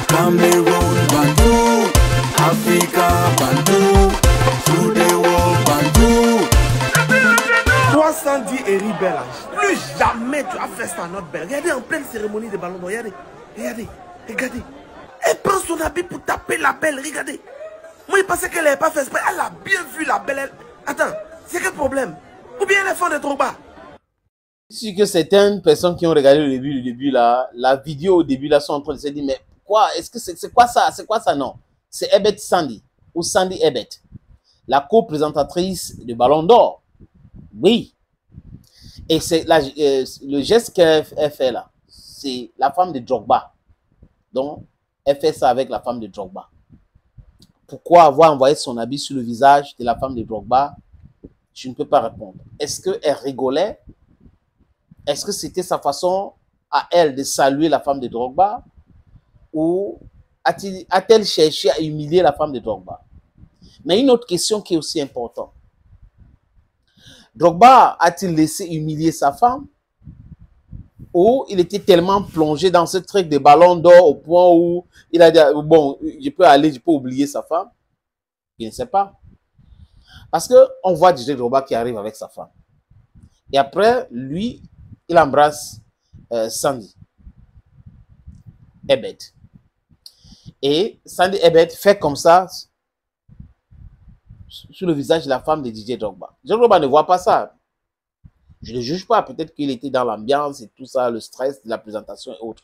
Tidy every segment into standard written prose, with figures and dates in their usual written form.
Cameroon, Bandou, Africa, Bandou, through the world, Bandou. 310 Eri Bella. Plus jamais tu as fait ça à notre belle. Regardez en pleine cérémonie de ballon d'or. Regardez, regardez, regardez. Elle prend son habit pour taper la belle. Regardez. Moi, je pensais qu'elle n'avait pas fait exprès. Elle a bien vu la belle. Attends, c'est quel problème? Ou bien elle est fan de Drogba? Je suis sûr que certaines personnes qui ont regardé le début là, la vidéo au début là, sont en train de se dire, mais quoi? Est-ce que c'est quoi ça? C'est quoi ça? Non. C'est Ebet Sandy, ou Sandy Ebet, la co-présentatrice du Ballon d'Or. Oui. Et c'est le geste qu'elle fait là, c'est la femme de Drogba. Donc, elle fait ça avec la femme de Drogba. Pourquoi avoir envoyé son habit sur le visage de la femme de Drogba? Je ne peux pas répondre. Est-ce qu'elle rigolait? Est-ce que c'était sa façon à elle de saluer la femme de Drogba? Ou a-t-elle cherché à humilier la femme de Drogba? Mais une autre question qui est aussi importante. Drogba a-t-il laissé humilier sa femme? Ou il était tellement plongé dans ce truc de ballon d'or au point où il a dit, bon, je peux oublier sa femme? Je ne sais pas. Parce qu'on voit DJ Drogba qui arrive avec sa femme. Et après, lui, il embrasse Sandy Ebet. Et Sandy Ebet fait comme ça sur le visage de la femme de DJ Drogba. DJ Drogba ne voit pas ça. Je ne le juge pas. Peut-être qu'il était dans l'ambiance et tout ça, le stress de la présentation et autres.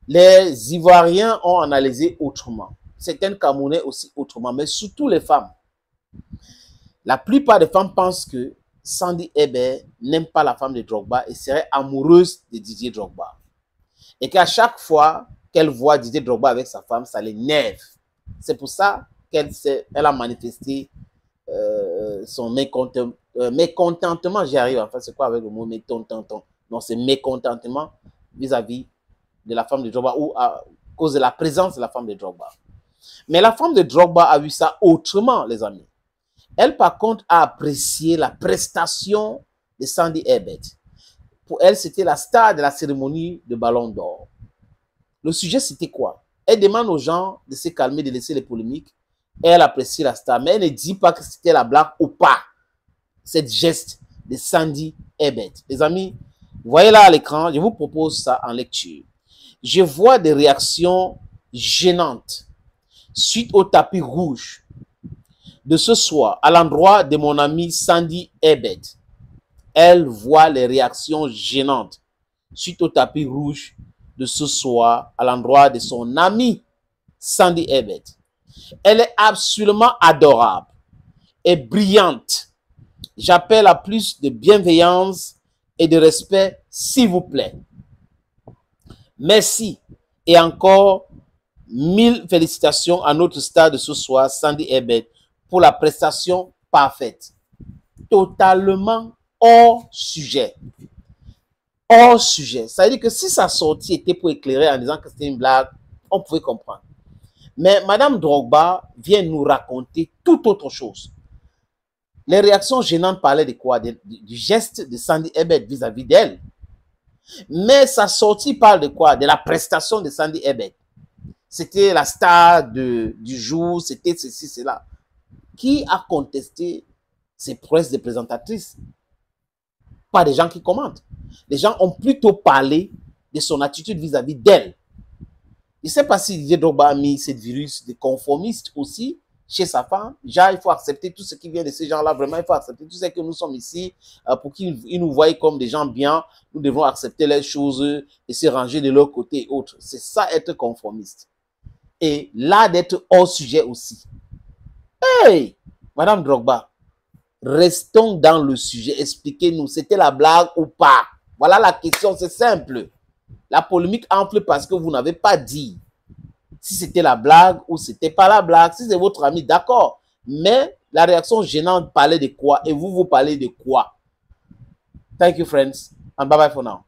Les Ivoiriens ont analysé autrement. Certaines Camerounais aussi autrement, mais surtout les femmes. La plupart des femmes pensent que Sandy Ebet n'aime pas la femme de Drogba et serait amoureuse de Didier Drogba. Et qu'à chaque fois qu'elle voit Didier Drogba avec sa femme, ça l'énerve. C'est pour ça qu'elle a manifesté son mécontentement, j'y arrive, enfin c'est quoi avec le mot mécontentement? Non, c'est mécontentement vis-à-vis de la femme de Drogba ou à cause de la présence de la femme de Drogba. Mais la femme de Drogba a vu ça autrement, les amis. Elle, par contre, a apprécié la prestation de Sandy Ebet. Pour elle, c'était la star de la cérémonie de Ballon d'Or. Le sujet, c'était quoi? Elle demande aux gens de se calmer, de laisser les polémiques. Elle apprécie la star, mais elle ne dit pas que c'était la blague ou pas. Cette geste de Sandy Ebet. Les amis, vous voyez là à l'écran, je vous propose ça en lecture. Je vois des réactions gênantes suite au tapis rouge de ce soir à l'endroit de mon amie Sandy Ebet. Elle voit les réactions gênantes suite au tapis rouge de ce soir à l'endroit de son amie Sandy Ebet. Elle est absolument adorable et brillante. J'appelle à plus de bienveillance et de respect, s'il vous plaît. Merci et encore 1000 félicitations à notre star de ce soir, Sandy Ebet, pour la prestation parfaite. Totalement hors sujet. Hors sujet. Ça veut dire que si sa sortie était pour éclairer en disant que c'était une blague, on pouvait comprendre. Mais Madame Drogba vient nous raconter tout autre chose. Les réactions gênantes parlaient de quoi? Du geste de Sandy Ebet vis-à-vis d'elle. Mais sa sortie parle de quoi? De la prestation de Sandy Ebet. C'était la star du jour, c'était ceci, cela. Qui a contesté ces prouesses de présentatrices? Pas des gens qui commentent. Les gens ont plutôt parlé de son attitude vis-à-vis d'elle. Je ne sais pas si Didier Drogba a mis cette virus de conformiste aussi chez sa femme. Déjà, il faut accepter tout ce qui vient de ces gens-là. Vraiment, il faut accepter tout ce que nous sommes ici pour qu'ils nous voient comme des gens bien. Nous devons accepter les choses et se ranger de leur côté et autres. C'est ça, être conformiste. Et là, d'être hors sujet aussi. Hey, Madame Drogba, restons dans le sujet. Expliquez-nous, c'était la blague ou pas? Voilà la question, c'est simple. La polémique enfle parce que vous n'avez pas dit si c'était la blague ou c'était pas la blague. Si c'est votre ami, d'accord. Mais la réaction gênante parlait de quoi et vous parlez de quoi? Thank you, friends. And bye-bye for now.